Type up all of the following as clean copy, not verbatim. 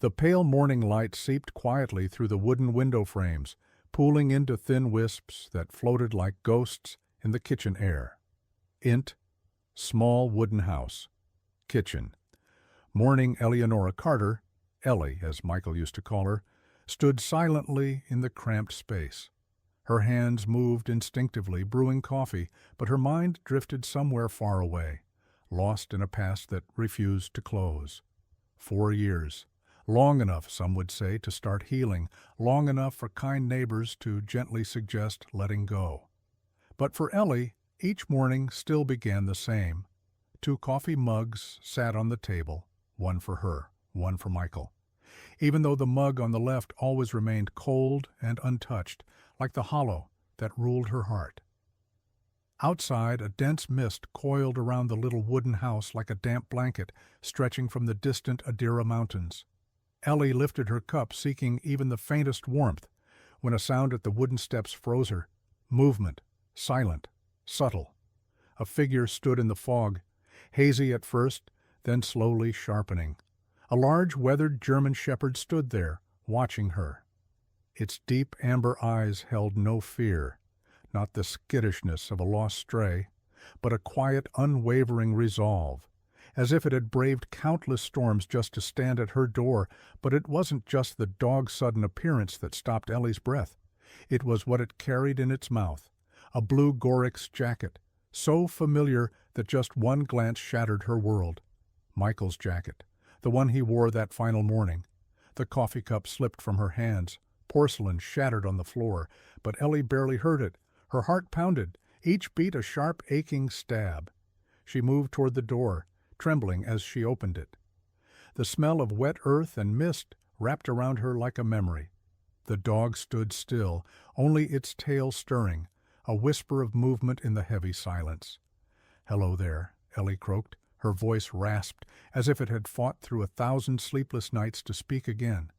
The pale morning light seeped quietly through the wooden window frames, pooling into thin wisps that floated like ghosts in the kitchen air. Int. Small wooden house. Kitchen. Mourning Eleanor Carter, Ellie, as Michael used to call her, stood silently in the cramped space. Her hands moved instinctively, brewing coffee, but her mind drifted somewhere far away, lost in a past that refused to close. 4 years. Long enough, some would say, to start healing, long enough for kind neighbors to gently suggest letting go. But for Ellie, each morning still began the same. 2 coffee mugs sat on the table, one for her, one for Michael. Even though the mug on the left always remained cold and untouched, like the hollow that ruled her heart. Outside, a dense mist coiled around the little wooden house like a damp blanket stretching from the distant Adera Mountains. Ellie lifted her cup, seeking even the faintest warmth, when a sound at the wooden steps froze her. Movement, silent, subtle. A figure stood in the fog, hazy at first, then slowly sharpening. A large, weathered German shepherd stood there, watching her. Its deep amber eyes held no fear, not the skittishness of a lost stray, but a quiet, unwavering resolve, as if it had braved countless storms just to stand at her door. But it wasn't just the dog's sudden appearance that stopped Ellie's breath. It was what it carried in its mouth, a blue Gorix jacket, so familiar that just one glance shattered her world. Michael's jacket, the one he wore that final morning. The coffee cup slipped from her hands, porcelain shattered on the floor, but Ellie barely heard it. Her heart pounded, each beat a sharp, aching stab. She moved toward the door, trembling as she opened it. The smell of wet earth and mist wrapped around her like a memory. The dog stood still, only its tail stirring, a whisper of movement in the heavy silence. "Hello there," Ellie croaked. Her voice rasped, as if it had fought through 1,000 sleepless nights to speak again.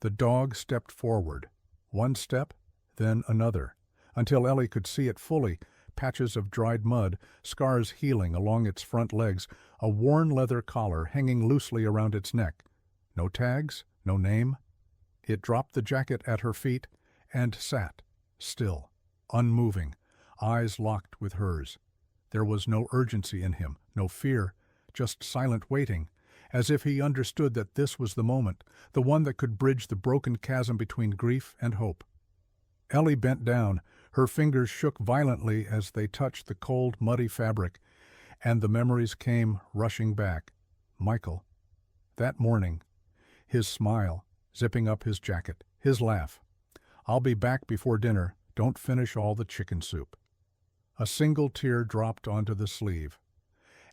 The dog stepped forward, one step, then another, until Ellie could see it fully, patches of dried mud, scars healing along its front legs, a worn leather collar hanging loosely around its neck. No tags, no name. It dropped the jacket at her feet and sat, still, unmoving, eyes locked with hers. There was no urgency in him, no fear, just silent waiting, as if he understood that this was the moment, the one that could bridge the broken chasm between grief and hope. Ellie bent down, her fingers shook violently as they touched the cold, muddy fabric, and the memories came rushing back. Michael. That morning. His smile, zipping up his jacket, his laugh. "I'll be back before dinner. Don't finish all the chicken soup." A single tear dropped onto the sleeve.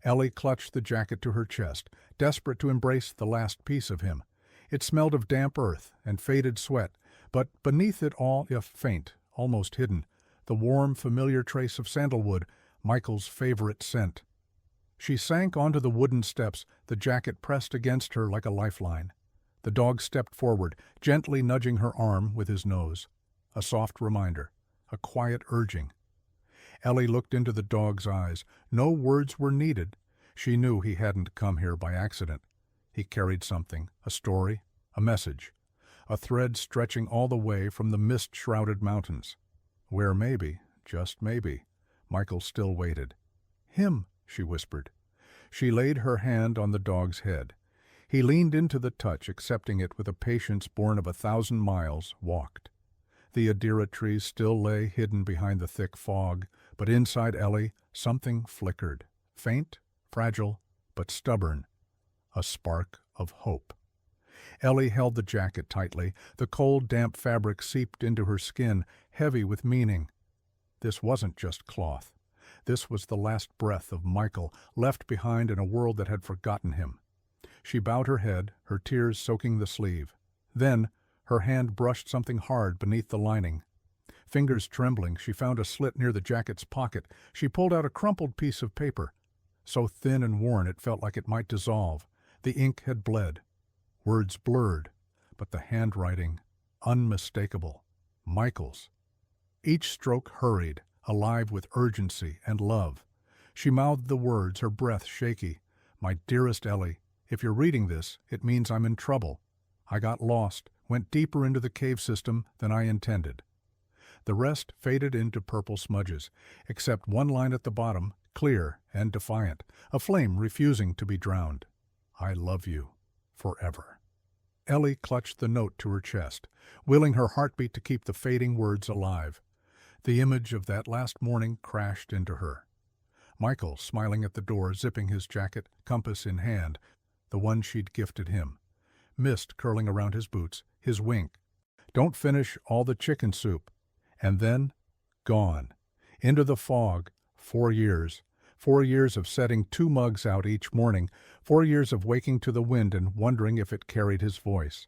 Ellie clutched the jacket to her chest, desperate to embrace the last piece of him. It smelled of damp earth and faded sweat, but beneath it all, if faint, almost hidden, the warm, familiar trace of sandalwood, Michael's favorite scent. She sank onto the wooden steps, the jacket pressed against her like a lifeline. The dog stepped forward, gently nudging her arm with his nose. A soft reminder, a quiet urging. Ellie looked into the dog's eyes. No words were needed. She knew he hadn't come here by accident. He carried something, a story, a message, a thread stretching all the way from the mist-shrouded mountains, where maybe, just maybe, Michael still waited. "Him," she whispered. She laid her hand on the dog's head. He leaned into the touch, accepting it with a patience born of 1,000 miles, walked. The Adera trees still lay hidden behind the thick fog, but inside Ellie something flickered, faint, fragile, but stubborn, a spark of hope. Ellie held the jacket tightly. The cold, damp fabric seeped into her skin, heavy with meaning. This wasn't just cloth. This was the last breath of Michael, left behind in a world that had forgotten him. She bowed her head, her tears soaking the sleeve. Then, her hand brushed something hard beneath the lining. Fingers trembling, she found a slit near the jacket's pocket. She pulled out a crumpled piece of paper, so thin and worn it felt like it might dissolve. The ink had bled. Words blurred, but the handwriting, unmistakable. Michael's. Each stroke hurried, alive with urgency and love. She mouthed the words, her breath shaky. "My dearest Ellie, if you're reading this, it means I'm in trouble. I got lost, went deeper into the cave system than I intended. The rest faded into purple smudges, except one line at the bottom, clear and defiant, a flame refusing to be drowned. I love you. Forever. Ellie clutched the note to her chest, willing her heartbeat to keep the fading words alive. The image of that last morning crashed into her. Michael, smiling at the door, zipping his jacket, compass in hand, the one she'd gifted him. Mist curling around his boots, his wink. Don't finish all the chicken soup. And then, gone. Into the fog. 4 years. 4 years of setting 2 mugs out each morning. 4 years of waking to the wind and wondering if it carried his voice.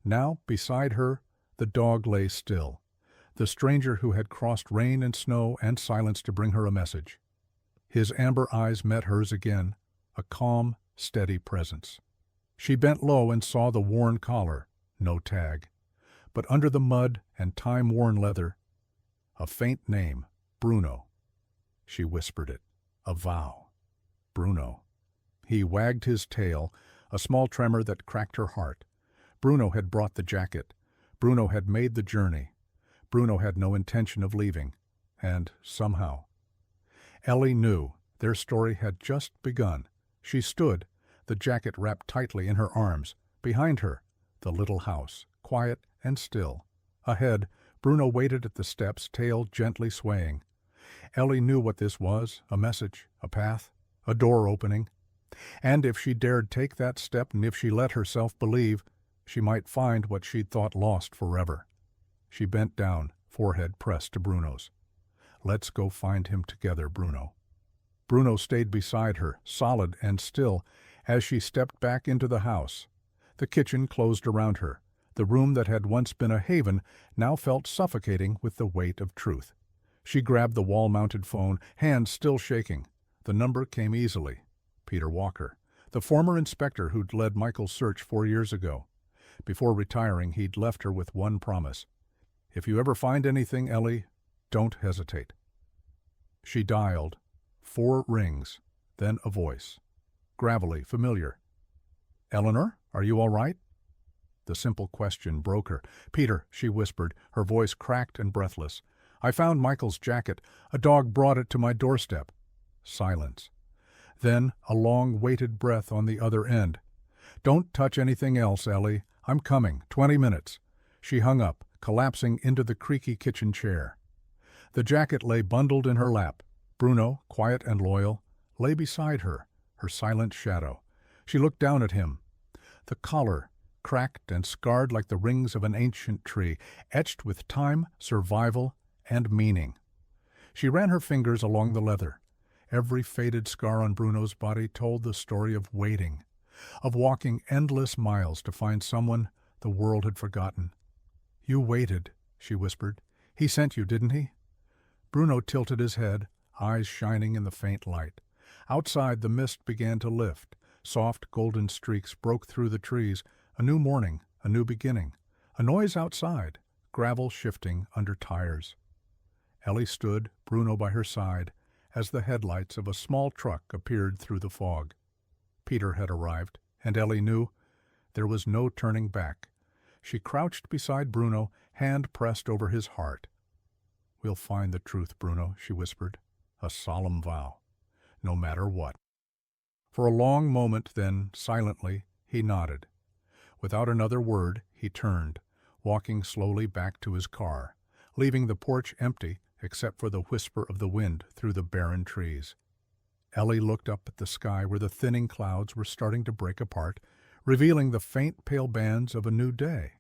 Now, beside her, the dog lay still. The stranger who had crossed rain and snow and silence to bring her a message. His amber eyes met hers again, a calm, steady presence. She bent low and saw the worn collar, no tag. But under the mud and time-worn leather, a faint name, Bruno. She whispered it, a vow. Bruno. He wagged his tail, a small tremor that cracked her heart. Bruno had brought the jacket. Bruno had made the journey. Bruno had no intention of leaving. And somehow. Ellie knew their story had just begun. She stood, the jacket wrapped tightly in her arms. Behind her, the little house, quiet and still. Ahead, Bruno waited at the steps, tail gently swaying. Ellie knew what this was, a message, a path, a door opening. And if she dared take that step and if she let herself believe, she might find what she'd thought lost forever. She bent down, forehead pressed to Bruno's. Let's go find him together, Bruno. Bruno stayed beside her, solid and still, as she stepped back into the house. The kitchen closed around her. The room that had once been a haven now felt suffocating with the weight of truth. She grabbed the wall-mounted phone, hands still shaking. The number came easily. Peter Walker, the former inspector who'd led Michael's search 4 years ago. Before retiring, he'd left her with one promise. If you ever find anything, Ellie, don't hesitate. She dialed. 4 rings, then a voice. Gravelly, familiar. Eleanor, are you all right? The simple question broke her. Peter, she whispered, her voice cracked and breathless. I found Michael's jacket. A dog brought it to my doorstep. Silence. Then a long, weighted breath on the other end. Don't touch anything else, Ellie. I'm coming. 20 minutes. She hung up, collapsing into the creaky kitchen chair. The jacket lay bundled in her lap. Bruno, quiet and loyal, lay beside her, her silent shadow. She looked down at him. The collar, cracked and scarred like the rings of an ancient tree, etched with time, survival, and meaning. She ran her fingers along the leather. Every faded scar on Bruno's body told the story of waiting, of walking endless miles to find someone the world had forgotten. You waited, she whispered. He sent you, didn't he? Bruno tilted his head, eyes shining in the faint light. Outside, the mist began to lift. Soft golden streaks broke through the trees. A new morning, a new beginning. A noise outside, gravel shifting under tires. Ellie stood, Bruno by her side, as the headlights of a small truck appeared through the fog. Peter had arrived, and Ellie knew there was no turning back. She crouched beside Bruno, hand pressed over his heart. We'll find the truth, Bruno, she whispered, a solemn vow, no matter what. For a long moment then, silently, he nodded. Without another word, he turned, walking slowly back to his car, leaving the porch empty except for the whisper of the wind through the barren trees. Ellie looked up at the sky where the thinning clouds were starting to break apart, revealing the faint pale bands of a new day.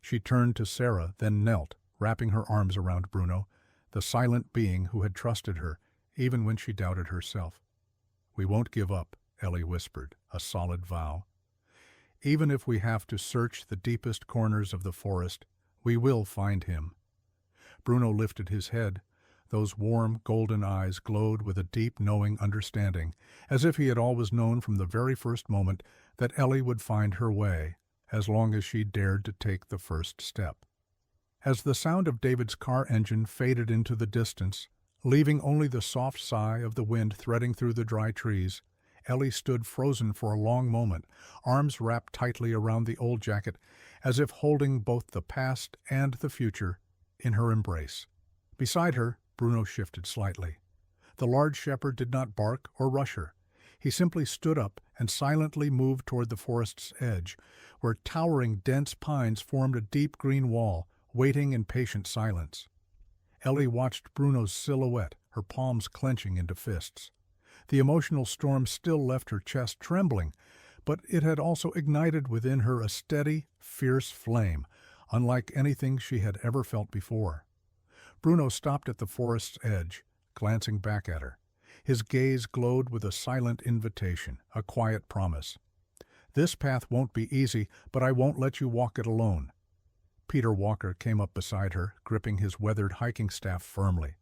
She turned to Sarah, then knelt, wrapping her arms around Bruno, the silent being who had trusted her, even when she doubted herself. We won't give up, Ellie whispered, a solid vow. Even if we have to search the deepest corners of the forest, we will find him. Bruno lifted his head. Those warm, golden eyes glowed with a deep, knowing understanding, as if he had always known from the very first moment that Ellie would find her way, as long as she dared to take the first step. As the sound of David's car engine faded into the distance, leaving only the soft sigh of the wind threading through the dry trees, Ellie stood frozen for a long moment, arms wrapped tightly around the old jacket, as if holding both the past and the future in her embrace. Beside her, Bruno shifted slightly. The large shepherd did not bark or rush her. He simply stood up and silently moved toward the forest's edge, where towering dense pines formed a deep green wall, waiting in patient silence. Ellie watched Bruno's silhouette, her palms clenching into fists. The emotional storm still left her chest trembling, but it had also ignited within her a steady, fierce flame, unlike anything she had ever felt before. Bruno stopped at the forest's edge, glancing back at her. His gaze glowed with a silent invitation, a quiet promise. "This path won't be easy, but I won't let you walk it alone." Peter Walker came up beside her, gripping his weathered hiking staff firmly.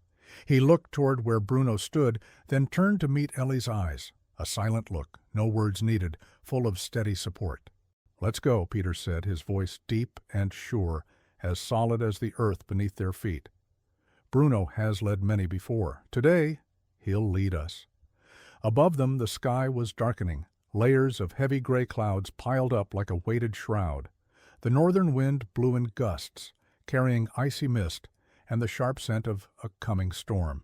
He looked toward where Bruno stood, then turned to meet Ellie's eyes. A silent look, no words needed, full of steady support. "Let's go," Peter said, his voice deep and sure, as solid as the earth beneath their feet. "Bruno has led many before. Today, he'll lead us." Above them, the sky was darkening. Layers of heavy gray clouds piled up like a weighted shroud. The northern wind blew in gusts, carrying icy mist and the sharp scent of a coming storm.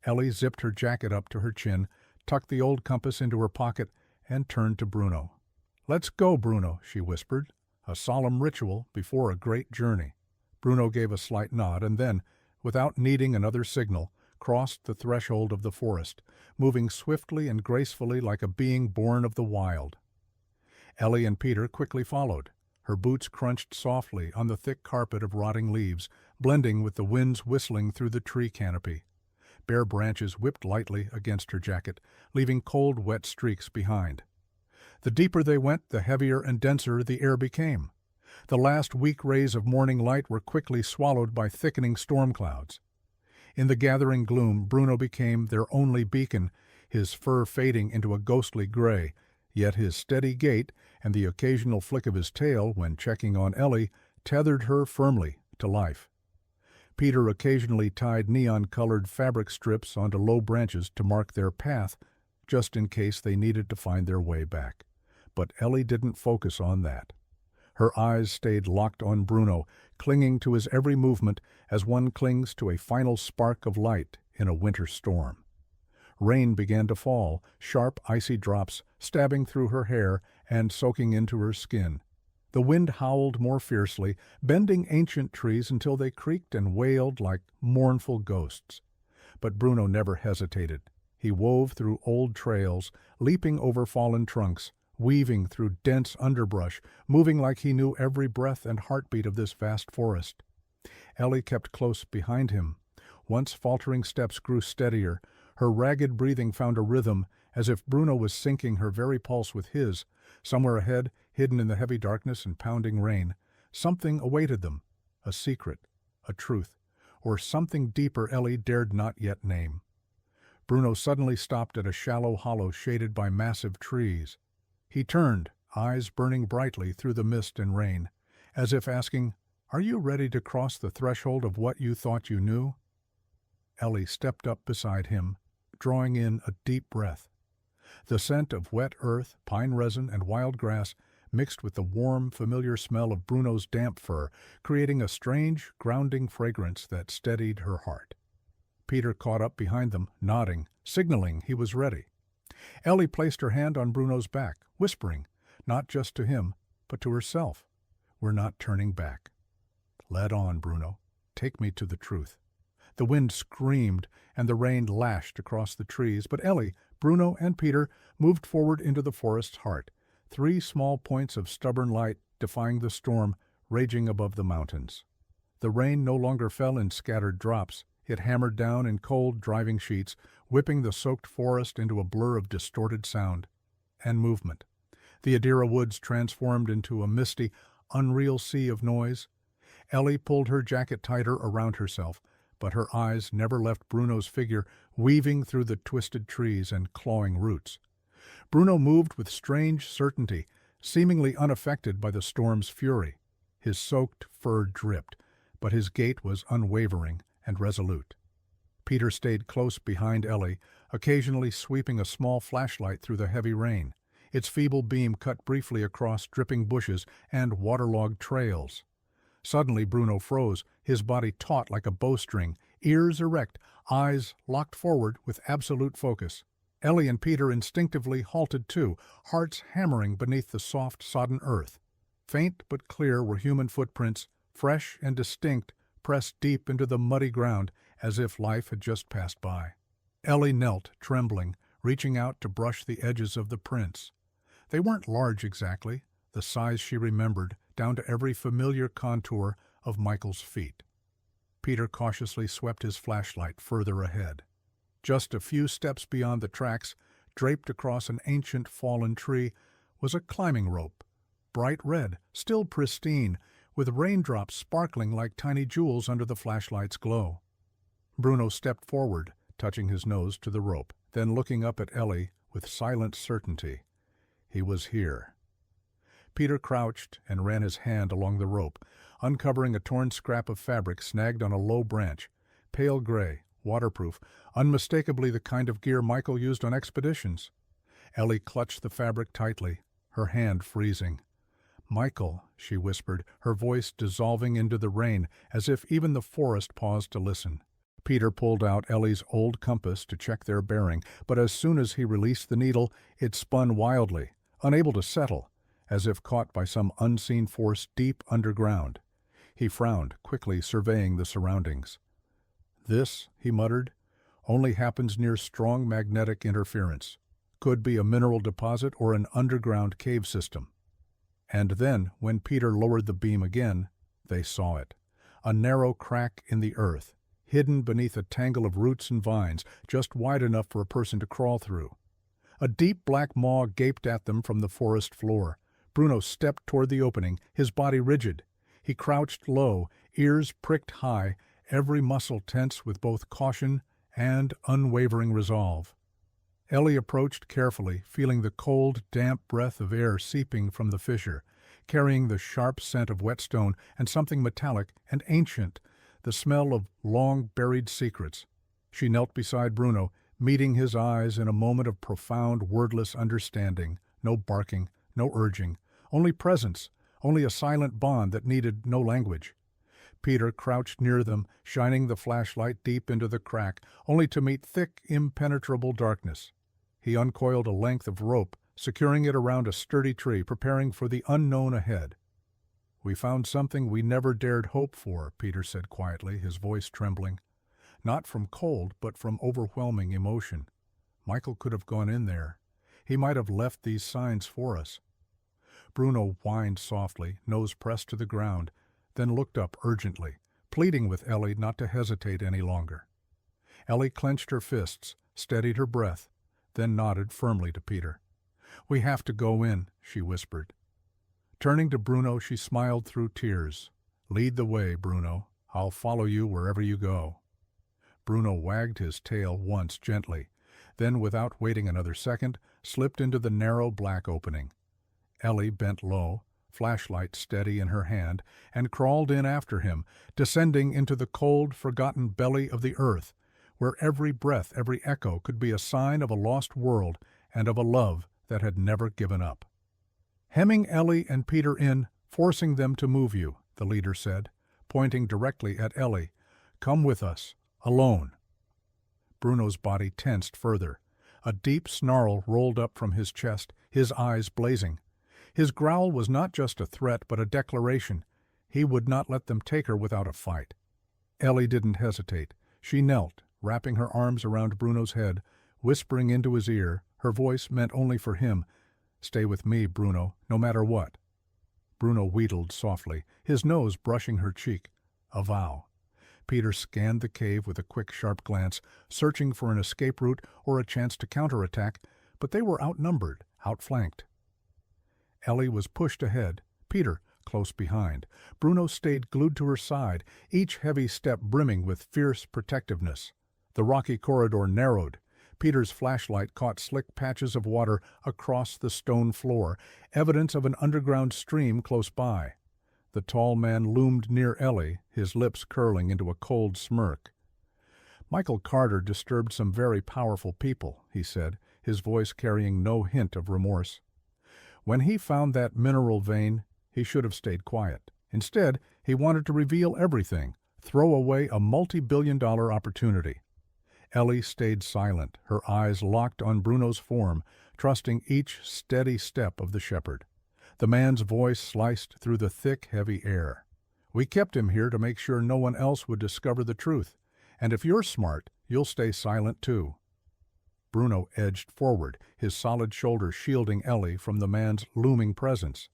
Ellie zipped her jacket up to her chin, tucked the old compass into her pocket, and turned to Bruno. "Let's go, Bruno," she whispered, "a solemn ritual before a great journey." Bruno gave a slight nod and then, without needing another signal, crossed the threshold of the forest, moving swiftly and gracefully like a being born of the wild. Ellie and Peter quickly followed. Her boots crunched softly on the thick carpet of rotting leaves, blending with the winds whistling through the tree canopy. Bare branches whipped lightly against her jacket, leaving cold, wet streaks behind. The deeper they went, the heavier and denser the air became. The last weak rays of morning light were quickly swallowed by thickening storm clouds. In the gathering gloom, Bruno became their only beacon, his fur fading into a ghostly gray, yet his steady gait and the occasional flick of his tail when checking on Ellie tethered her firmly to life. Peter occasionally tied neon-colored fabric strips onto low branches to mark their path, just in case they needed to find their way back. But Ellie didn't focus on that. Her eyes stayed locked on Bruno, clinging to his every movement as one clings to a final spark of light in a winter storm. Rain began to fall, sharp, icy drops stabbing through her hair and soaking into her skin. The wind howled more fiercely, bending ancient trees until they creaked and wailed like mournful ghosts. But Bruno never hesitated. He wove through old trails, leaping over fallen trunks, weaving through dense underbrush, moving like he knew every breath and heartbeat of this vast forest. Ellie kept close behind him. Once faltering steps grew steadier, her ragged breathing found a rhythm, as if Bruno was syncing her very pulse with his. Somewhere ahead, hidden in the heavy darkness and pounding rain, something awaited them, a secret, a truth, or something deeper Ellie dared not yet name. Bruno suddenly stopped at a shallow hollow shaded by massive trees. He turned, eyes burning brightly through the mist and rain, as if asking, "Are you ready to cross the threshold of what you thought you knew?" Ellie stepped up beside him, drawing in a deep breath. The scent of wet earth, pine resin, and wild grass mixed with the warm, familiar smell of Bruno's damp fur, creating a strange, grounding fragrance that steadied her heart. Peter caught up behind them, nodding, signaling he was ready. Ellie placed her hand on Bruno's back, whispering, not just to him, but to herself, "We're not turning back. Lead on, Bruno. Take me to the truth." The wind screamed, and the rain lashed across the trees, but Ellie, Bruno, and Peter moved forward into the forest's heart, 3 small points of stubborn light defying the storm raging above the mountains. The rain no longer fell in scattered drops. It hammered down in cold, driving sheets, whipping the soaked forest into a blur of distorted sound and movement. The Adera woods transformed into a misty, unreal sea of noise. Ellie pulled her jacket tighter around herself, but her eyes never left Bruno's figure weaving through the twisted trees and clawing roots. Bruno moved with strange certainty, seemingly unaffected by the storm's fury. His soaked fur dripped, but his gait was unwavering and resolute. Peter stayed close behind Ellie, occasionally sweeping a small flashlight through the heavy rain. Its feeble beam cut briefly across dripping bushes and waterlogged trails. Suddenly Bruno froze, his body taut like a bowstring, ears erect, eyes locked forward with absolute focus. Ellie and Peter instinctively halted too, hearts hammering beneath the soft, sodden earth. Faint but clear were human footprints, fresh and distinct, pressed deep into the muddy ground as if life had just passed by. Ellie knelt, trembling, reaching out to brush the edges of the prints. They weren't large exactly, the size she remembered, down to every familiar contour of Michael's feet. Peter cautiously swept his flashlight further ahead. Just a few steps beyond the tracks, draped across an ancient fallen tree, was a climbing rope, bright red, still pristine, with raindrops sparkling like tiny jewels under the flashlight's glow. Bruno stepped forward, touching his nose to the rope, then looking up at Ellie with silent certainty. He was here. Peter crouched and ran his hand along the rope, uncovering a torn scrap of fabric snagged on a low branch, pale gray, waterproof, unmistakably the kind of gear Michael used on expeditions. Ellie clutched the fabric tightly, her hand freezing. "Michael," she whispered, her voice dissolving into the rain, as if even the forest paused to listen. Peter pulled out Ellie's old compass to check their bearing, but as soon as he released the needle, it spun wildly, unable to settle, as if caught by some unseen force deep underground. He frowned, quickly surveying the surroundings. "This," he muttered, "only happens near strong magnetic interference. Could be a mineral deposit or an underground cave system." And then, when Peter lowered the beam again, they saw it. A narrow crack in the earth, hidden beneath a tangle of roots and vines, just wide enough for a person to crawl through. A deep black maw gaped at them from the forest floor. Bruno stepped toward the opening, his body rigid. He crouched low, ears pricked high, every muscle tense with both caution and unwavering resolve. Ellie approached carefully, feeling the cold, damp breath of air seeping from the fissure, carrying the sharp scent of wet stone and something metallic and ancient, the smell of long-buried secrets. She knelt beside Bruno, meeting his eyes in a moment of profound, wordless understanding. No barking, no urging, only presence, only a silent bond that needed no language. Peter crouched near them, shining the flashlight deep into the crack, only to meet thick, impenetrable darkness. He uncoiled a length of rope, securing it around a sturdy tree, preparing for the unknown ahead. "We found something we never dared hope for," Peter said quietly, his voice trembling. "Not from cold, but from overwhelming emotion. Michael could have gone in there. He might have left these signs for us." Bruno whined softly, nose pressed to the ground, then looked up urgently, pleading with Ellie not to hesitate any longer. Ellie clenched her fists, steadied her breath, then nodded firmly to Peter. "We have to go in," she whispered. Turning to Bruno, she smiled through tears. "Lead the way, Bruno. I'll follow you wherever you go." Bruno wagged his tail once gently, then without waiting another second, slipped into the narrow black opening. Ellie bent low, flashlight steady in her hand, and crawled in after him, descending into the cold, forgotten belly of the earth, where every breath, every echo could be a sign of a lost world and of a love that had never given up. "Hemming Ellie and Peter in, forcing them to move you," the leader said, pointing directly at Ellie. "Come with us, alone." Bruno's body tensed further. A deep snarl rolled up from his chest, his eyes blazing. His growl was not just a threat, but a declaration. He would not let them take her without a fight. Ellie didn't hesitate. She knelt, wrapping her arms around Bruno's head, whispering into his ear, her voice meant only for him, "Stay with me, Bruno, no matter what." Bruno wheedled softly, his nose brushing her cheek. A vow. Peter scanned the cave with a quick, sharp glance, searching for an escape route or a chance to counterattack, but they were outnumbered, outflanked. Ellie was pushed ahead, Peter close behind. Bruno stayed glued to her side, each heavy step brimming with fierce protectiveness. The rocky corridor narrowed. Peter's flashlight caught slick patches of water across the stone floor, evidence of an underground stream close by. The tall man loomed near Ellie, his lips curling into a cold smirk. Michael Carter disturbed some very powerful people, he said, his voice carrying no hint of remorse. When he found that mineral vein, he should have stayed quiet. Instead, he wanted to reveal everything, throw away a multi-billion-dollar opportunity. Ellie stayed silent, her eyes locked on Bruno's form, trusting each steady step of the shepherd. The man's voice sliced through the thick, heavy air. "We kept him here to make sure no one else would discover the truth. And if you're smart, you'll stay silent too." Bruno edged forward, his solid shoulders shielding Ellie from the man's looming presence.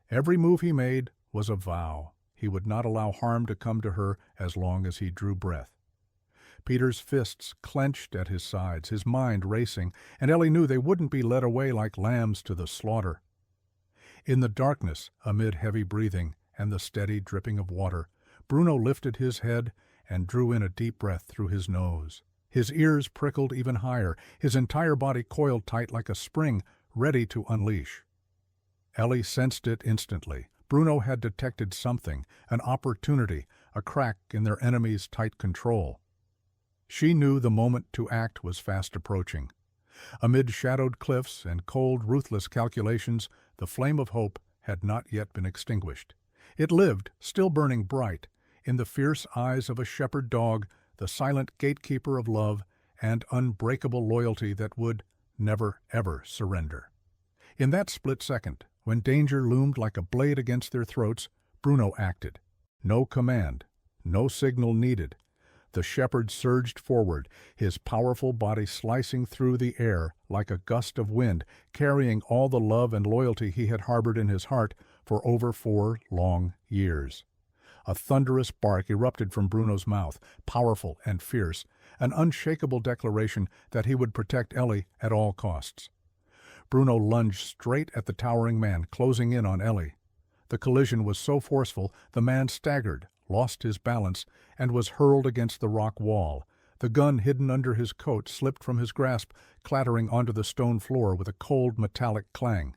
Every move he made was a vow. He would not allow harm to come to her as long as he drew breath. Peter's fists clenched at his sides, his mind racing, and Ellie knew they wouldn't be led away like lambs to the slaughter. In the darkness, amid heavy breathing and the steady dripping of water, Bruno lifted his head and drew in a deep breath through his nose. His ears prickled even higher, his entire body coiled tight like a spring, ready to unleash. Ellie sensed it instantly. Bruno had detected something, an opportunity, a crack in their enemy's tight control. She knew the moment to act was fast approaching. Amid shadowed cliffs and cold, ruthless calculations, the flame of hope had not yet been extinguished. It lived, still burning bright, in the fierce eyes of a shepherd dog, the silent gatekeeper of love and unbreakable loyalty that would never, ever surrender. In that split second, when danger loomed like a blade against their throats, Bruno acted. No command, no signal needed. The shepherd surged forward, his powerful body slicing through the air like a gust of wind, carrying all the love and loyalty he had harbored in his heart for over 4 long years. A thunderous bark erupted from Bruno's mouth, powerful and fierce, an unshakable declaration that he would protect Ellie at all costs. Bruno lunged straight at the towering man, closing in on Ellie. The collision was so forceful, the man staggered, lost his balance, and was hurled against the rock wall. The gun hidden under his coat slipped from his grasp, clattering onto the stone floor with a cold metallic clang.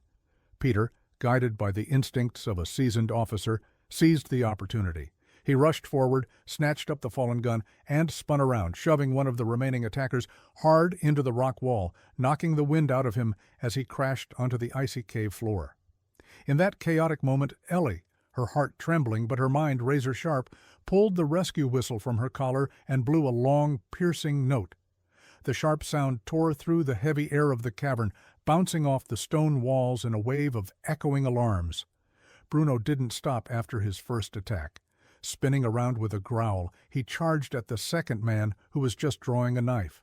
Peter, guided by the instincts of a seasoned officer, seized the opportunity. He rushed forward, snatched up the fallen gun, and spun around, shoving one of the remaining attackers hard into the rock wall, knocking the wind out of him as he crashed onto the icy cave floor. In that chaotic moment, Ellie, her heart trembling but her mind razor-sharp, pulled the rescue whistle from her collar and blew a long, piercing note. The sharp sound tore through the heavy air of the cavern, bouncing off the stone walls in a wave of echoing alarms. Bruno didn't stop after his first attack. Spinning around with a growl, he charged at the second man who was just drawing a knife.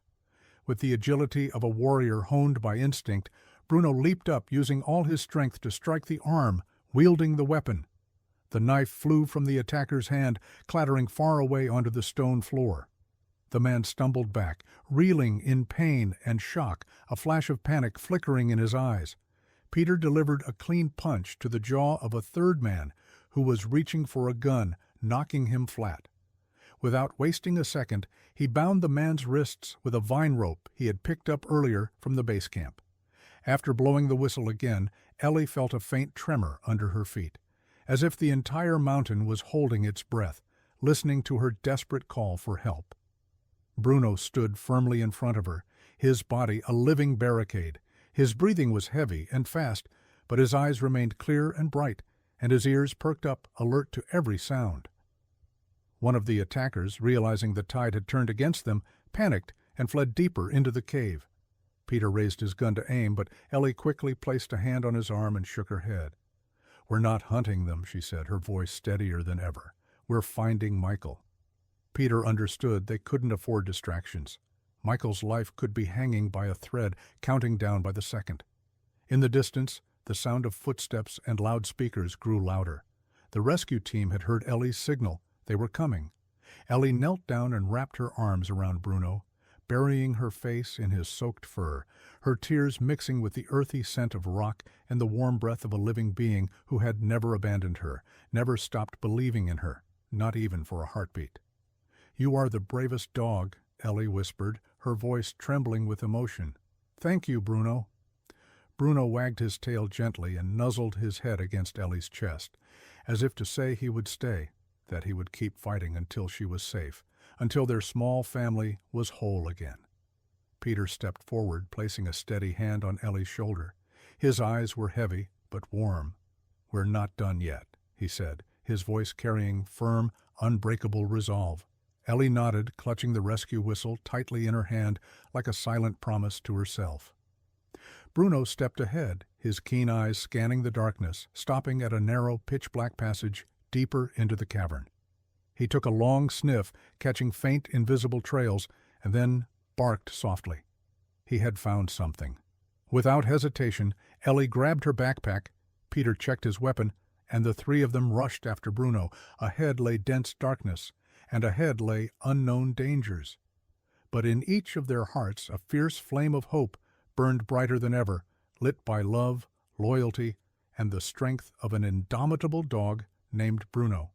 With the agility of a warrior honed by instinct, Bruno leaped up, using all his strength to strike the arm, wielding the weapon. The knife flew from the attacker's hand, clattering far away onto the stone floor. The man stumbled back, reeling in pain and shock, a flash of panic flickering in his eyes. Peter delivered a clean punch to the jaw of a third man who was reaching for a gun, knocking him flat. Without wasting a second, he bound the man's wrists with a vine rope he had picked up earlier from the base camp. After blowing the whistle again, Ellie felt a faint tremor under her feet, as if the entire mountain was holding its breath, listening to her desperate call for help. Bruno stood firmly in front of her, his body a living barricade. His breathing was heavy and fast, but his eyes remained clear and bright, and his ears perked up, alert to every sound. One of the attackers, realizing the tide had turned against them, panicked and fled deeper into the cave. Peter raised his gun to aim, but Ellie quickly placed a hand on his arm and shook her head. "We're not hunting them," she said, her voice steadier than ever. "We're finding Michael." Peter understood they couldn't afford distractions. Michael's life could be hanging by a thread, counting down by the second. In the distance, the sound of footsteps and loudspeakers grew louder. The rescue team had heard Ellie's signal. They were coming. Ellie knelt down and wrapped her arms around Bruno, burying her face in his soaked fur, her tears mixing with the earthy scent of rock and the warm breath of a living being who had never abandoned her, never stopped believing in her, not even for a heartbeat. "You are the bravest dog," Ellie whispered, her voice trembling with emotion. "Thank you, Bruno." Bruno wagged his tail gently and nuzzled his head against Ellie's chest, as if to say he would stay, that he would keep fighting until she was safe, until their small family was whole again. Peter stepped forward, placing a steady hand on Ellie's shoulder. His eyes were heavy, but warm. "We're not done yet," he said, his voice carrying firm, unbreakable resolve. Ellie nodded, clutching the rescue whistle tightly in her hand like a silent promise to herself. Bruno stepped ahead, his keen eyes scanning the darkness, stopping at a narrow, pitch-black passage deeper into the cavern. He took a long sniff, catching faint, invisible trails, and then barked softly. He had found something. Without hesitation, Ellie grabbed her backpack, Peter checked his weapon, and the three of them rushed after Bruno. Ahead lay dense darkness, and ahead lay unknown dangers. But in each of their hearts a fierce flame of hope burned brighter than ever, lit by love, loyalty, and the strength of an indomitable dog named Bruno.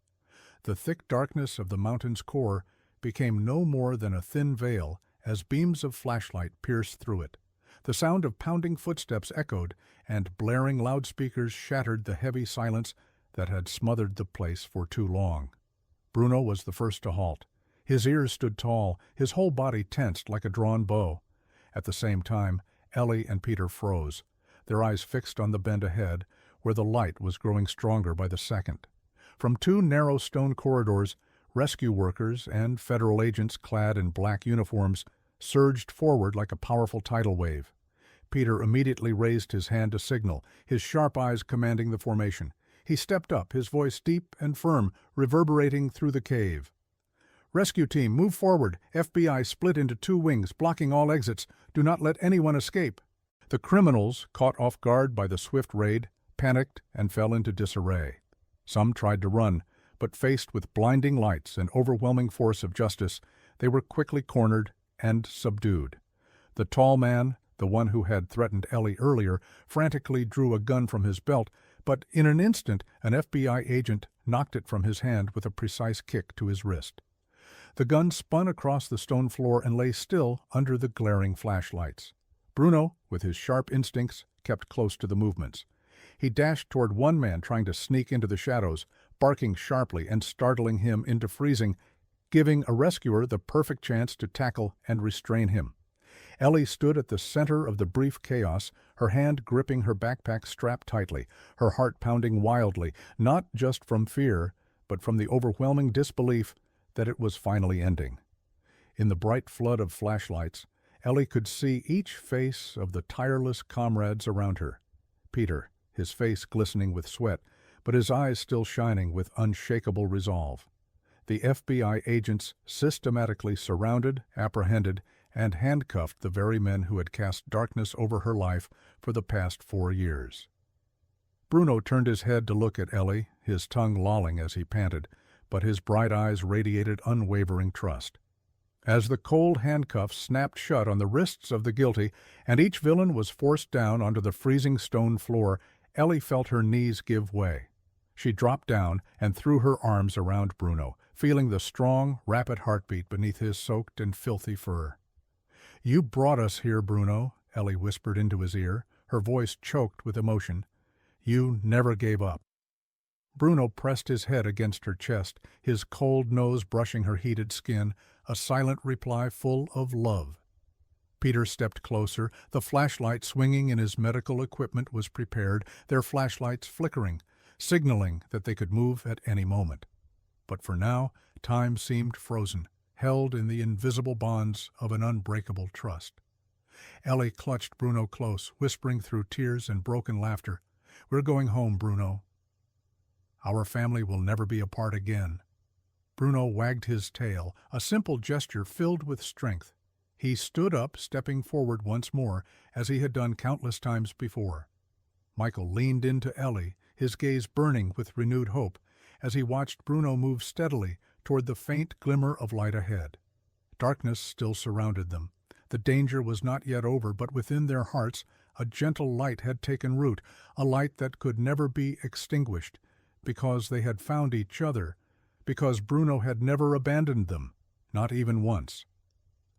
The thick darkness of the mountain's core became no more than a thin veil as beams of flashlight pierced through it. The sound of pounding footsteps echoed, and blaring loudspeakers shattered the heavy silence that had smothered the place for too long. Bruno was the first to halt. His ears stood tall, his whole body tensed like a drawn bow. At the same time, Ellie and Peter froze, their eyes fixed on the bend ahead, where the light was growing stronger by the second. From two narrow stone corridors, rescue workers and federal agents clad in black uniforms surged forward like a powerful tidal wave. Peter immediately raised his hand to signal, his sharp eyes commanding the formation. He stepped up, his voice deep and firm, reverberating through the cave. "Rescue team, move forward. FBI split into two wings, blocking all exits. Do not let anyone escape." The criminals, caught off guard by the swift raid, panicked and fell into disarray. Some tried to run, but faced with blinding lights and overwhelming force of justice, they were quickly cornered and subdued. The tall man, the one who had threatened Ellie earlier, frantically drew a gun from his belt, but in an instant an FBI agent knocked it from his hand with a precise kick to his wrist. The gun spun across the stone floor and lay still under the glaring flashlights. Bruno, with his sharp instincts, kept close to the movements. He dashed toward one man trying to sneak into the shadows, barking sharply and startling him into freezing, giving a rescuer the perfect chance to tackle and restrain him. Ellie stood at the center of the brief chaos, her hand gripping her backpack strapped tightly, her heart pounding wildly, not just from fear, but from the overwhelming disbelief that it was finally ending. In the bright flood of flashlights, Ellie could see each face of the tireless comrades around her. Peter, his face glistening with sweat, but his eyes still shining with unshakable resolve. The FBI agents systematically surrounded, apprehended, and handcuffed the very men who had cast darkness over her life for the past 4 years. Bruno turned his head to look at Ellie, his tongue lolling as he panted, but his bright eyes radiated unwavering trust. As the cold handcuffs snapped shut on the wrists of the guilty, and each villain was forced down onto the freezing stone floor, Ellie felt her knees give way. She dropped down and threw her arms around Bruno, feeling the strong, rapid heartbeat beneath his soaked and filthy fur. "You brought us here, Bruno," Ellie whispered into his ear, her voice choked with emotion. "You never gave up." Bruno pressed his head against her chest, his cold nose brushing her heated skin, a silent reply full of love. Peter stepped closer, the flashlight swinging in his medical equipment was prepared, their flashlights flickering, signaling that they could move at any moment. But for now, time seemed frozen, held in the invisible bonds of an unbreakable trust. Ellie clutched Bruno close, whispering through tears and broken laughter, "We're going home, Bruno. Our family will never be apart again." Bruno wagged his tail, a simple gesture filled with strength. He stood up, stepping forward once more, as he had done countless times before. Michael leaned into Ellie, his gaze burning with renewed hope, as he watched Bruno move steadily toward the faint glimmer of light ahead. Darkness still surrounded them. The danger was not yet over, but within their hearts a gentle light had taken root, a light that could never be extinguished, because they had found each other, because Bruno had never abandoned them, not even once.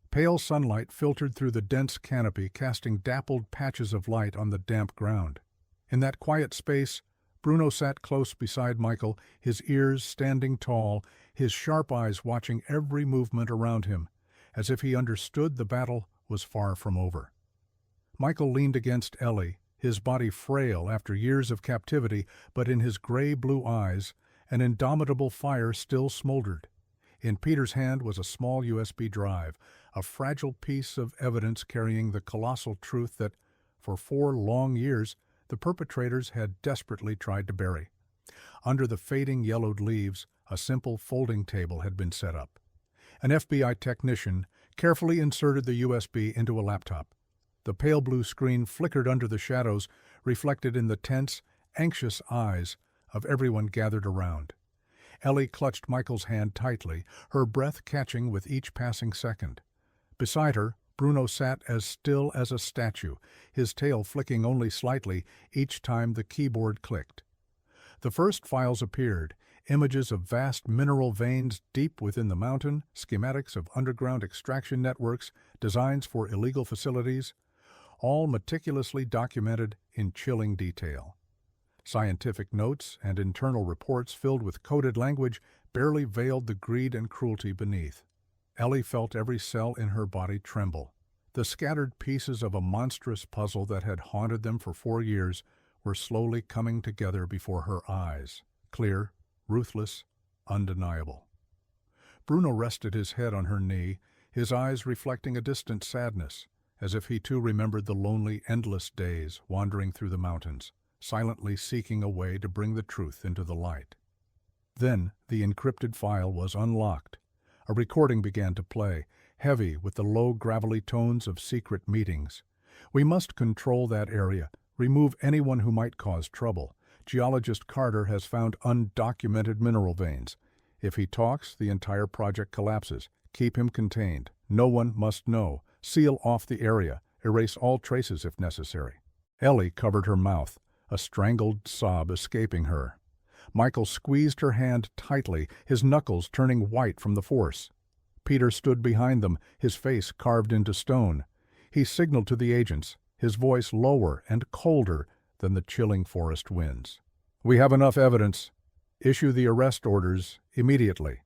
Pale sunlight filtered through the dense canopy, casting dappled patches of light on the damp ground. In that quiet space, Bruno sat close beside Michael, his ears standing tall, his sharp eyes watching every movement around him, as if he understood the battle was far from over. Michael leaned against Ellie, his body frail after years of captivity, but in his gray-blue eyes, an indomitable fire still smoldered. In Peter's hand was a small USB drive, a fragile piece of evidence carrying the colossal truth that, for 4 long years, the perpetrators had desperately tried to bury. Under the fading yellowed leaves, a simple folding table had been set up. An FBI technician carefully inserted the USB into a laptop. The pale blue screen flickered under the shadows, reflected in the tense, anxious eyes of everyone gathered around. Ellie clutched Michael's hand tightly, her breath catching with each passing second. Beside her, Bruno sat as still as a statue, his tail flicking only slightly each time the keyboard clicked. The first files appeared, images of vast mineral veins deep within the mountain, schematics of underground extraction networks, designs for illegal facilities, all meticulously documented in chilling detail. Scientific notes and internal reports filled with coded language barely veiled the greed and cruelty beneath. Ellie felt every cell in her body tremble. The scattered pieces of a monstrous puzzle that had haunted them for 4 years were slowly coming together before her eyes, clear, ruthless, undeniable. Bruno rested his head on her knee, his eyes reflecting a distant sadness, as if he too remembered the lonely, endless days wandering through the mountains, silently seeking a way to bring the truth into the light. Then the encrypted file was unlocked. A recording began to play, heavy with the low, gravelly tones of secret meetings. "We must control that area, remove anyone who might cause trouble. Geologist Carter has found undocumented mineral veins. If he talks, the entire project collapses. Keep him contained. No one must know. Seal off the area. Erase all traces if necessary." Ellie covered her mouth, a strangled sob escaping her. Michael squeezed her hand tightly, his knuckles turning white from the force. Peter stood behind them, his face carved into stone. He signaled to the agents, his voice lower and colder than the chilling forest winds. "We have enough evidence. Issue the arrest orders immediately."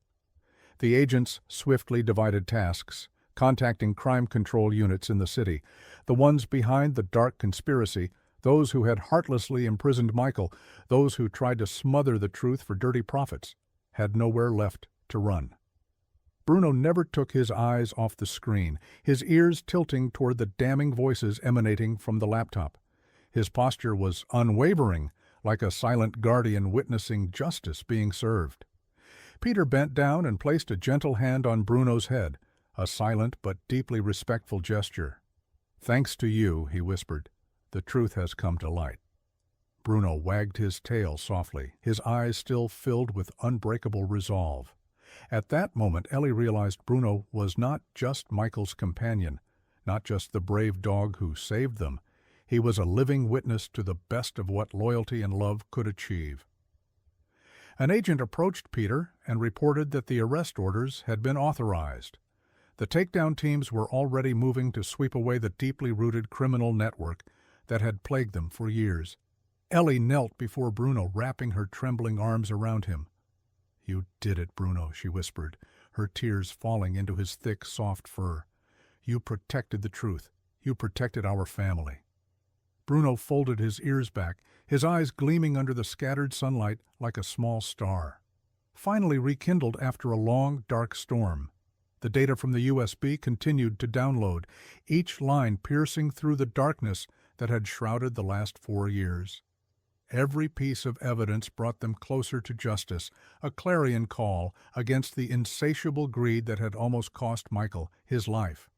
The agents swiftly divided tasks, contacting crime control units in the city, the ones behind the dark conspiracy, those who had heartlessly imprisoned Michael, those who tried to smother the truth for dirty profits, had nowhere left to run. Bruno never took his eyes off the screen, his ears tilting toward the damning voices emanating from the laptop. His posture was unwavering, like a silent guardian witnessing justice being served. Peter bent down and placed a gentle hand on Bruno's head, a silent but deeply respectful gesture. "Thanks to you," he whispered, "the truth has come to light." Bruno wagged his tail softly, his eyes still filled with unbreakable resolve. At that moment, Ellie realized Bruno was not just Michael's companion, not just the brave dog who saved them. He was a living witness to the best of what loyalty and love could achieve. An agent approached Peter and reported that the arrest orders had been authorized. The takedown teams were already moving to sweep away the deeply rooted criminal network that had plagued them for years. Ellie knelt before Bruno, wrapping her trembling arms around him. "You did it, Bruno," she whispered, her tears falling into his thick, soft fur. "You protected the truth. You protected our family." Bruno folded his ears back, his eyes gleaming under the scattered sunlight like a small star. Finally rekindled after a long, dark storm. The data from the USB continued to download, each line piercing through the darkness that had shrouded the last 4 years. Every piece of evidence brought them closer to justice, a clarion call against the insatiable greed that had almost cost Michael his life.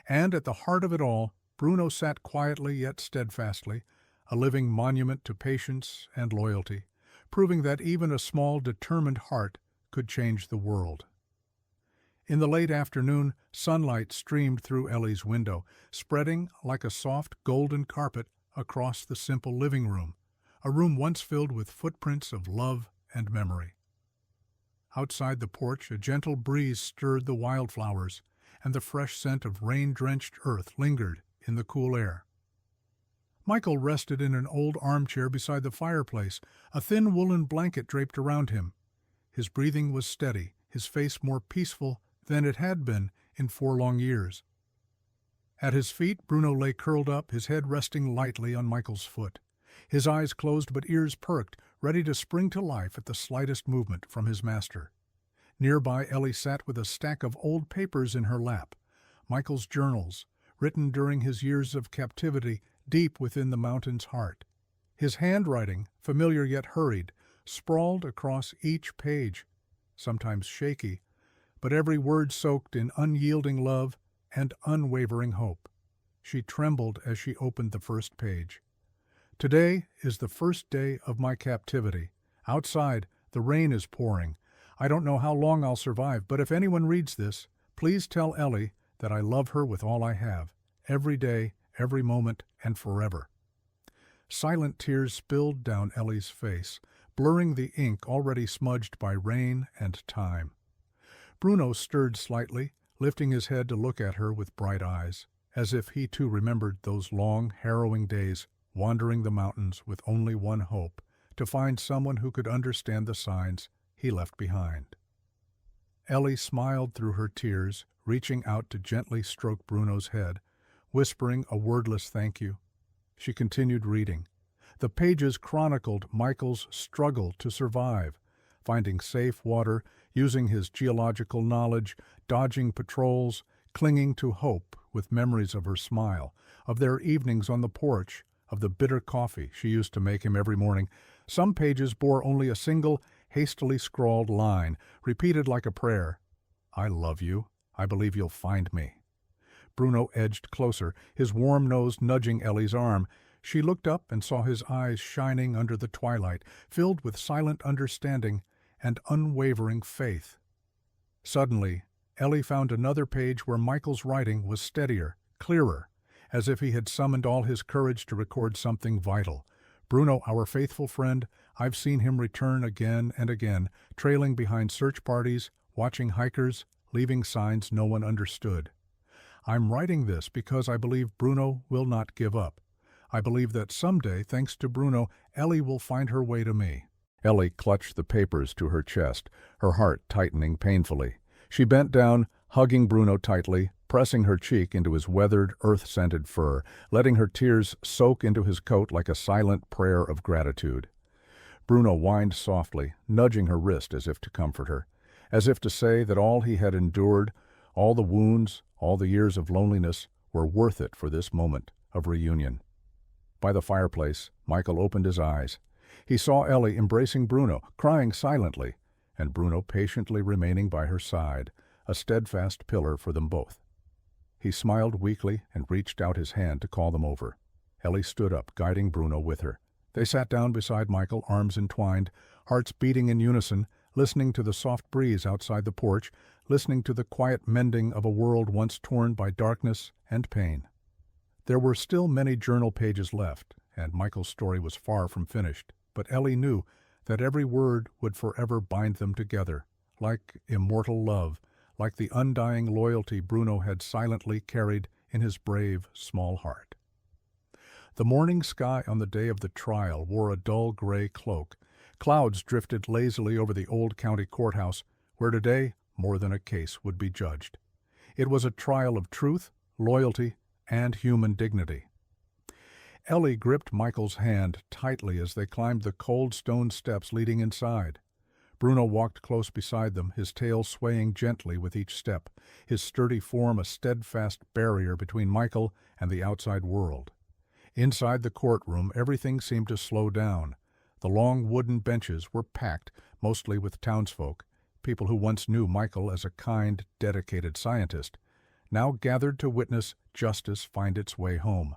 And at the heart of it all, Bruno sat quietly yet steadfastly, a living monument to patience and loyalty, proving that even a small, determined heart could change the world. In the late afternoon, sunlight streamed through Ellie's window, spreading like a soft golden carpet across the simple living room, a room once filled with footprints of love and memory. Outside the porch, a gentle breeze stirred the wildflowers, and the fresh scent of rain-drenched earth lingered in the cool air. Michael rested in an old armchair beside the fireplace, a thin woolen blanket draped around him. His breathing was steady, his face more peaceful than it had been in 4 long years. At his feet, Bruno lay curled up, his head resting lightly on Michael's foot. His eyes closed but ears perked, ready to spring to life at the slightest movement from his master. Nearby, Ellie sat with a stack of old papers in her lap. Michael's journals, written during his years of captivity deep within the mountain's heart. His handwriting, familiar yet hurried, sprawled across each page, sometimes shaky, but every word soaked in unyielding love and unwavering hope. She trembled as she opened the first page. Today is the first day of my captivity. Outside, the rain is pouring. I don't know how long I'll survive, but if anyone reads this, please tell Ellie that I love her with all I have, every day, every moment, and forever. Silent tears spilled down Ellie's face, blurring the ink already smudged by rain and time. Bruno stirred slightly, lifting his head to look at her with bright eyes, as if he too remembered those long, harrowing days wandering the mountains with only one hope, to find someone who could understand the signs he left behind. Ellie smiled through her tears, reaching out to gently stroke Bruno's head, whispering a wordless thank you. She continued reading. The pages chronicled Michael's struggle to survive, finding safe water, using his geological knowledge, dodging patrols, clinging to hope with memories of her smile, of their evenings on the porch, of the bitter coffee she used to make him every morning. Some pages bore only a single, hastily scrawled line, repeated like a prayer. I love you. I believe you'll find me. Bruno edged closer, his warm nose nudging Ellie's arm. She looked up and saw his eyes shining under the twilight, filled with silent understanding and unwavering faith. Suddenly, Ellie found another page where Michael's writing was steadier, clearer, as if he had summoned all his courage to record something vital. Bruno, our faithful friend, I've seen him return again and again, trailing behind search parties, watching hikers, leaving signs no one understood. I'm writing this because I believe Bruno will not give up. I believe that someday, thanks to Bruno, Ellie will find her way to me. Ellie clutched the papers to her chest, her heart tightening painfully. She bent down, hugging Bruno tightly, pressing her cheek into his weathered, earth-scented fur, letting her tears soak into his coat like a silent prayer of gratitude. Bruno whined softly, nudging her wrist as if to comfort her, as if to say that all he had endured, all the wounds, all the years of loneliness, were worth it for this moment of reunion. By the fireplace, Michael opened his eyes. He saw Ellie embracing Bruno, crying silently, and Bruno patiently remaining by her side, a steadfast pillar for them both. He smiled weakly and reached out his hand to call them over. Ellie stood up, guiding Bruno with her. They sat down beside Michael, arms entwined, hearts beating in unison, listening to the soft breeze outside the porch, listening to the quiet mending of a world once torn by darkness and pain. There were still many journal pages left, and Michael's story was far from finished, but Ellie knew that every word would forever bind them together, like immortal love, like the undying loyalty Bruno had silently carried in his brave, small heart. The morning sky on the day of the trial wore a dull gray cloak. Clouds drifted lazily over the old county courthouse, where today more than a case would be judged. It was a trial of truth, loyalty, and human dignity. Ellie gripped Michael's hand tightly as they climbed the cold stone steps leading inside. Bruno walked close beside them, his tail swaying gently with each step, his sturdy form a steadfast barrier between Michael and the outside world. Inside the courtroom, everything seemed to slow down. The long wooden benches were packed, mostly with townsfolk, people who once knew Michael as a kind, dedicated scientist, now gathered to witness justice find its way home.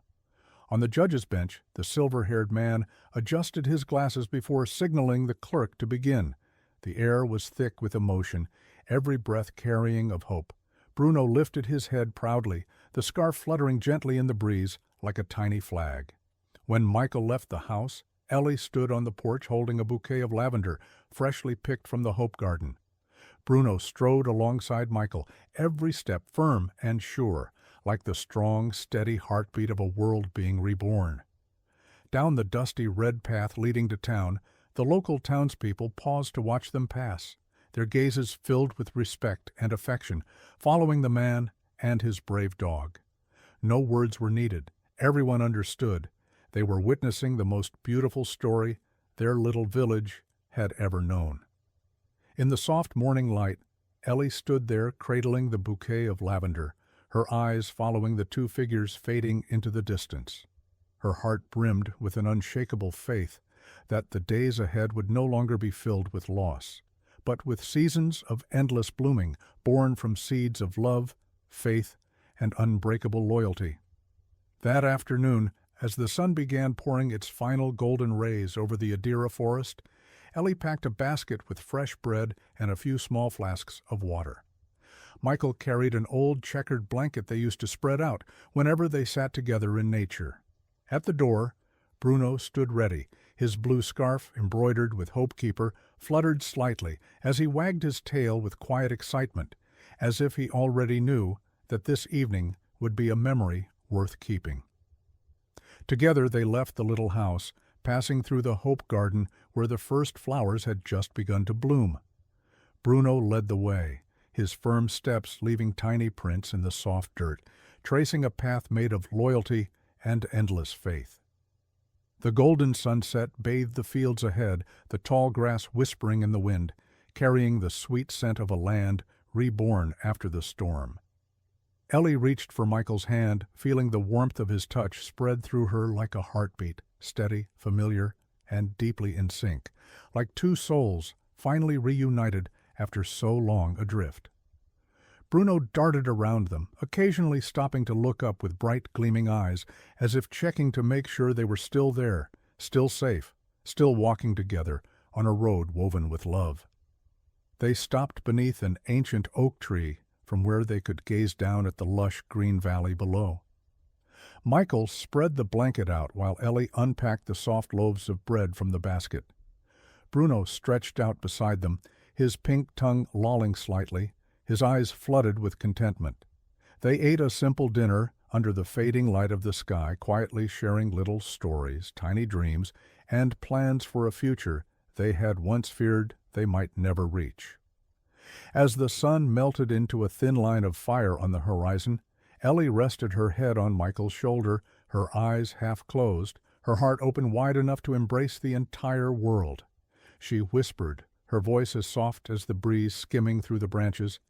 On the judge's bench, the silver-haired man adjusted his glasses before signaling the clerk to begin. The air was thick with emotion, every breath carrying of hope. Bruno lifted his head proudly, the scarf fluttering gently in the breeze like a tiny flag. When Michael left the house, Ellie stood on the porch holding a bouquet of lavender, freshly picked from the Hope Garden. Bruno strode alongside Michael, every step firm and sure, like the strong, steady heartbeat of a world being reborn. Down the dusty red path leading to town, the local townspeople paused to watch them pass, their gazes filled with respect and affection, following the man and his brave dog. No words were needed. Everyone understood. They were witnessing the most beautiful story their little village had ever known. In the soft morning light, Ellie stood there cradling the bouquet of lavender, her eyes following the two figures fading into the distance. Her heart brimmed with an unshakable faith that the days ahead would no longer be filled with loss, but with seasons of endless blooming born from seeds of love, faith, and unbreakable loyalty. That afternoon, as the sun began pouring its final golden rays over the Adera forest, Ellie packed a basket with fresh bread and a few small flasks of water. Michael carried an old checkered blanket they used to spread out whenever they sat together in nature. At the door, Bruno stood ready. His blue scarf, embroidered with Hope Keeper, fluttered slightly as he wagged his tail with quiet excitement, as if he already knew that this evening would be a memory worth keeping. Together they left the little house, passing through the Hope Garden where the first flowers had just begun to bloom. Bruno led the way, his firm steps leaving tiny prints in the soft dirt, tracing a path made of loyalty and endless faith. The golden sunset bathed the fields ahead, the tall grass whispering in the wind, carrying the sweet scent of a land reborn after the storm. Ellie reached for Michael's hand, feeling the warmth of his touch spread through her like a heartbeat, steady, familiar, and deeply in sync, like two souls finally reunited after so long adrift. Bruno darted around them, occasionally stopping to look up with bright, gleaming eyes, as if checking to make sure they were still there, still safe, still walking together on a road woven with love. They stopped beneath an ancient oak tree from where they could gaze down at the lush green valley below. Michael spread the blanket out while Ellie unpacked the soft loaves of bread from the basket. Bruno stretched out beside them, his pink tongue lolling slightly, his eyes flooded with contentment. They ate a simple dinner under the fading light of the sky, quietly sharing little stories, tiny dreams, and plans for a future they had once feared they might never reach. As the sun melted into a thin line of fire on the horizon, Ellie rested her head on Michael's shoulder, her eyes half closed, her heart open wide enough to embrace the entire world. She whispered, her voice as soft as the breeze skimming through the branches,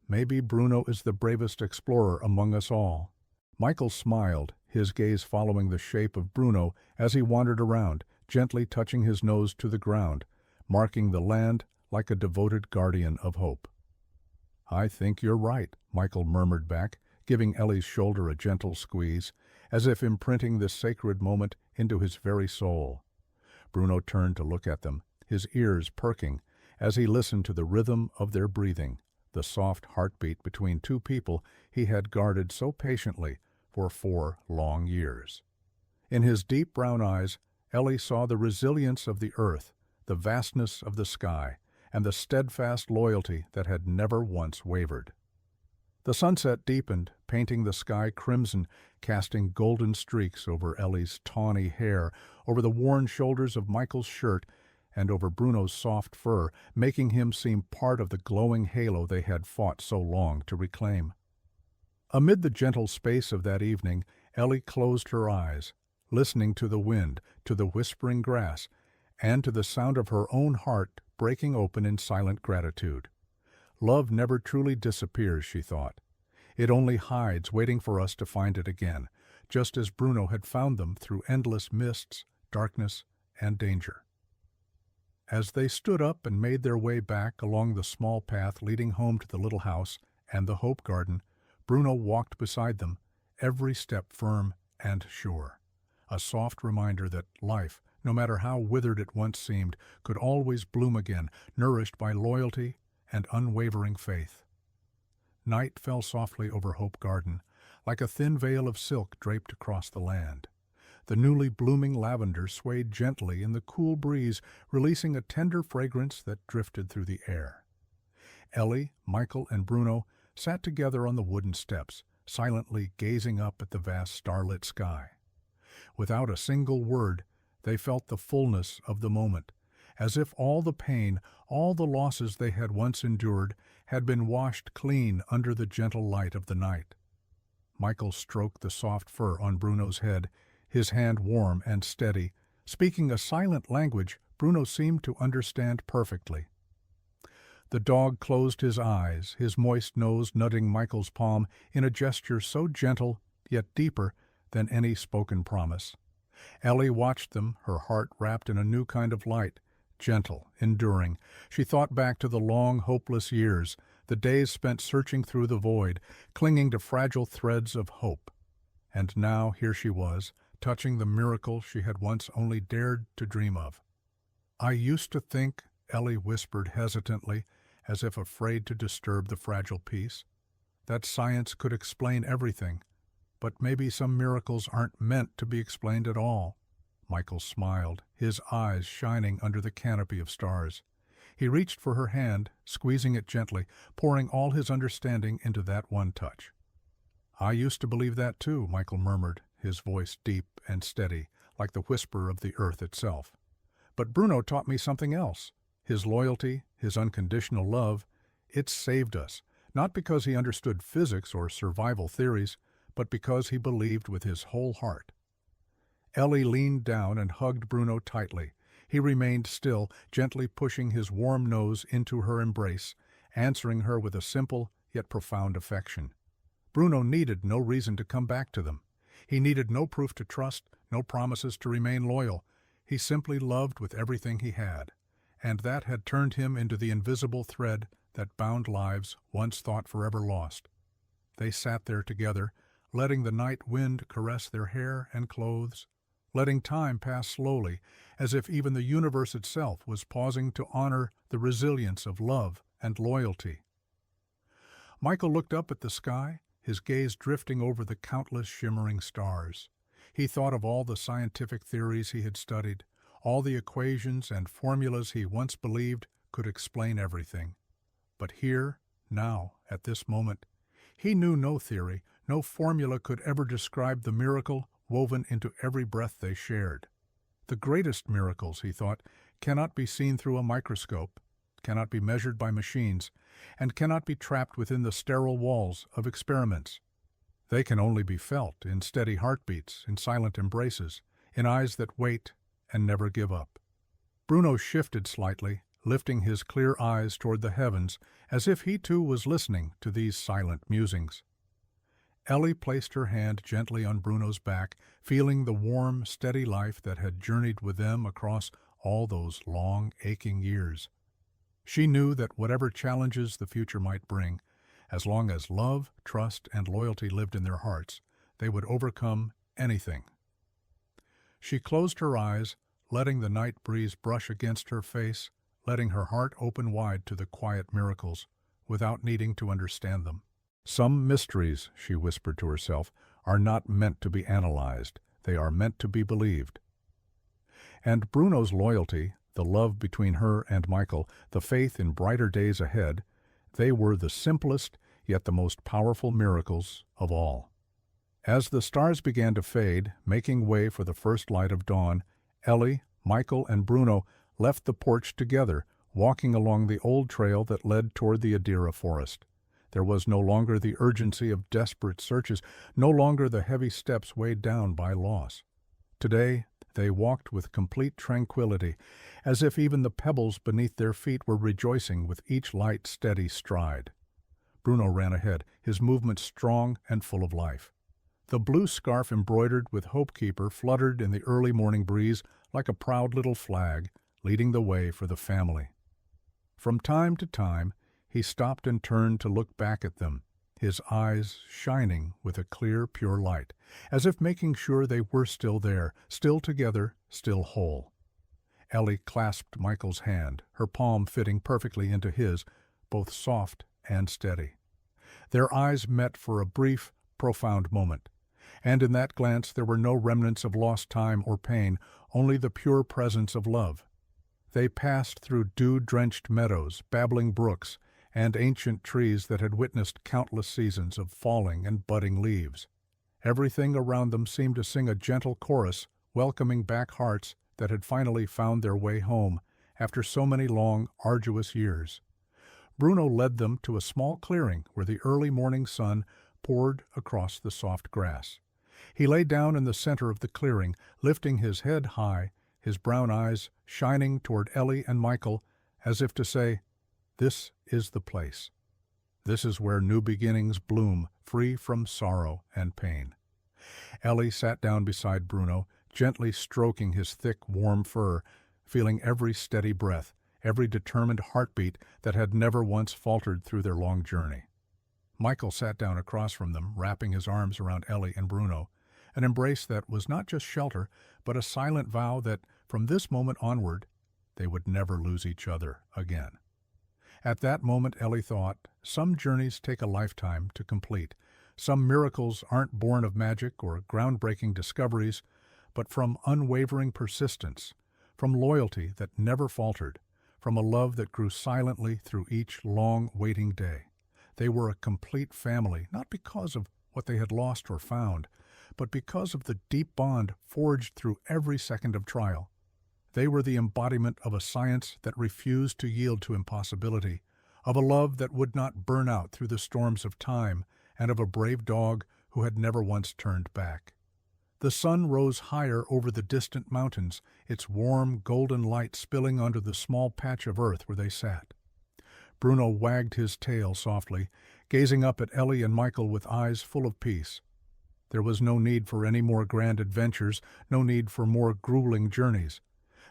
"Maybe Bruno is the bravest explorer among us all." Michael smiled, his gaze following the shape of Bruno as he wandered around, gently touching his nose to the ground, marking the land like a devoted guardian of hope. "I think you're right," Michael murmured back, giving Ellie's shoulder a gentle squeeze, as if imprinting this sacred moment into his very soul. Bruno turned to look at them, his ears perking, as he listened to the rhythm of their breathing, the soft heartbeat between two people he had guarded so patiently for 4 long years. In his deep brown eyes, Ellie saw the resilience of the earth, the vastness of the sky, and the steadfast loyalty that had never once wavered. The sunset deepened, painting the sky crimson, casting golden streaks over Ellie's tawny hair, over the worn shoulders of Michael's shirt, and over Bruno's soft fur, making him seem part of the glowing halo they had fought so long to reclaim. Amid the gentle space of that evening, Ellie closed her eyes, listening to the wind, to the whispering grass, and to the sound of her own heart breaking open in silent gratitude. Love never truly disappears, she thought. It only hides, waiting for us to find it again, just as Bruno had found them through endless mists, darkness, and danger. As they stood up and made their way back along the small path leading home to the little house and the Hope Garden, Bruno walked beside them, every step firm and sure. A soft reminder that life, no matter how withered it once seemed, could always bloom again, nourished by loyalty and unwavering faith. Night fell softly over Hope Garden, like a thin veil of silk draped across the land. The newly blooming lavender swayed gently in the cool breeze, releasing a tender fragrance that drifted through the air. Ellie, Michael, and Bruno sat together on the wooden steps, silently gazing up at the vast starlit sky. Without a single word, They felt the fullness of the moment, as if all the pain, all the losses they had once endured, had been washed clean under the gentle light of the night. Michael stroked the soft fur on Bruno's head, his hand warm and steady. Speaking a silent language, Bruno seemed to understand perfectly. The dog closed his eyes, his moist nose nudging Michael's palm in a gesture so gentle, yet deeper, than any spoken promise. Ellie watched them, her heart wrapped in a new kind of light, gentle, enduring. She thought back to the long, hopeless years, the days spent searching through the void, clinging to fragile threads of hope. And now here she was, touching the miracle she had once only dared to dream of. "I used to think," Ellie whispered hesitantly, as if afraid to disturb the fragile peace, "that science could explain everything. But maybe some miracles aren't meant to be explained at all." Michael smiled, his eyes shining under the canopy of stars. He reached for her hand, squeezing it gently, pouring all his understanding into that one touch. "I used to believe that too," Michael murmured, his voice deep and steady, like the whisper of the earth itself. "But Bruno taught me something else. His loyalty, his unconditional love, it saved us, not because he understood physics or survival theories, but because he believed with his whole heart." Ellie leaned down and hugged Bruno tightly. He remained still, gently pushing his warm nose into her embrace, answering her with a simple yet profound affection. Bruno needed no reason to come back to them. He needed no proof to trust, no promises to remain loyal. He simply loved with everything he had, and that had turned him into the invisible thread that bound lives once thought forever lost. They sat there together, letting the night wind caress their hair and clothes, letting time pass slowly, as if even the universe itself was pausing to honor the resilience of love and loyalty. Michael looked up at the sky, his gaze drifting over the countless shimmering stars. He thought of all the scientific theories he had studied, all the equations and formulas he once believed could explain everything. But here, now, at this moment, he knew no theory, no formula could ever describe the miracle woven into every breath they shared. The greatest miracles, he thought, cannot be seen through a microscope, cannot be measured by machines, and cannot be trapped within the sterile walls of experiments. They can only be felt in steady heartbeats, in silent embraces, in eyes that wait and never give up. Bruno shifted slightly, lifting his clear eyes toward the heavens, as if he too was listening to these silent musings. Ellie placed her hand gently on Bruno's back, feeling the warm, steady life that had journeyed with them across all those long, aching years. She knew that whatever challenges the future might bring, as long as love, trust, and loyalty lived in their hearts, they would overcome anything. She closed her eyes, letting the night breeze brush against her face, letting her heart open wide to the quiet miracles, without needing to understand them. "Some mysteries," she whispered to herself, "are not meant to be analyzed. They are meant to be believed." And Bruno's loyalty, the love between her and Michael, the faith in brighter days ahead, they were the simplest yet the most powerful miracles of all. As the stars began to fade, making way for the first light of dawn, Ellie, Michael, and Bruno left the porch together, walking along the old trail that led toward the Adera forest. There was no longer the urgency of desperate searches, no longer the heavy steps weighed down by loss. Today, they walked with complete tranquility, as if even the pebbles beneath their feet were rejoicing with each light, steady stride. Bruno ran ahead, his movements strong and full of life. The blue scarf embroidered with Hope Keeper fluttered in the early morning breeze like a proud little flag, leading the way for the family. From time to time, he stopped and turned to look back at them, his eyes shining with a clear, pure light, as if making sure they were still there, still together, still whole. Ellie clasped Michael's hand, her palm fitting perfectly into his, both soft and steady. Their eyes met for a brief, profound moment, and in that glance there were no remnants of lost time or pain, only the pure presence of love. They passed through dew-drenched meadows, babbling brooks, and ancient trees that had witnessed countless seasons of falling and budding leaves. Everything around them seemed to sing a gentle chorus, welcoming back hearts that had finally found their way home after so many long, arduous years. Bruno led them to a small clearing where the early morning sun poured across the soft grass. He lay down in the center of the clearing, lifting his head high, his brown eyes shining toward Ellie and Michael, as if to say, "This is the place. This is where new beginnings bloom, free from sorrow and pain." Ellie sat down beside Bruno, gently stroking his thick, warm fur, feeling every steady breath, every determined heartbeat that had never once faltered through their long journey. Michael sat down across from them, wrapping his arms around Ellie and Bruno, an embrace that was not just shelter, but a silent vow that, from this moment onward, they would never lose each other again. At that moment, Ellie thought, some journeys take a lifetime to complete. Some miracles aren't born of magic or groundbreaking discoveries, but from unwavering persistence, from loyalty that never faltered, from a love that grew silently through each long, waiting day. They were a complete family, not because of what they had lost or found, but because of the deep bond forged through every second of trial. They were the embodiment of a science that refused to yield to impossibility, of a love that would not burn out through the storms of time, and of a brave dog who had never once turned back. The sun rose higher over the distant mountains, its warm, golden light spilling onto the small patch of earth where they sat. Bruno wagged his tail softly, gazing up at Ellie and Michael with eyes full of peace. There was no need for any more grand adventures, no need for more grueling journeys.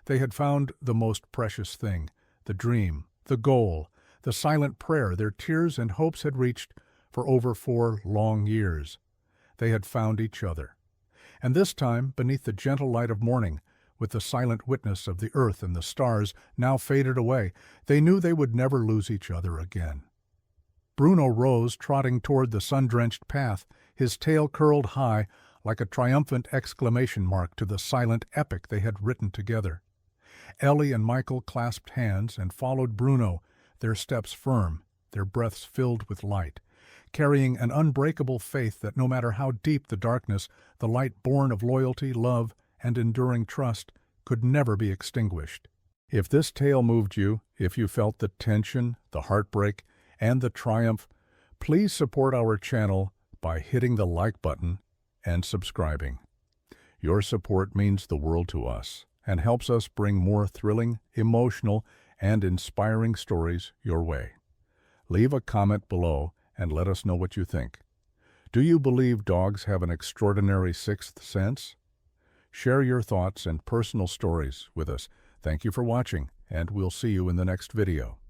They had found the most precious thing, the dream, the goal, the silent prayer their tears and hopes had reached for over 4 long years. They had found each other. And this time, beneath the gentle light of morning, with the silent witness of the earth and the stars now faded away, they knew they would never lose each other again. Bruno rose, trotting toward the sun-drenched path, his tail curled high like a triumphant exclamation mark to the silent epic they had written together. Ellie and Michael clasped hands and followed Bruno, their steps firm, their breaths filled with light, carrying an unbreakable faith that no matter how deep the darkness, the light born of loyalty, love, and enduring trust could never be extinguished. If this tale moved you, if you felt the tension, the heartbreak, and the triumph, please support our channel by hitting the like button and subscribing. Your support means the world to us and helps us bring more thrilling, emotional, and inspiring stories your way. Leave a comment below and let us know what you think. Do you believe dogs have an extraordinary sixth sense? Share your thoughts and personal stories with us. Thank you for watching, and we'll see you in the next video.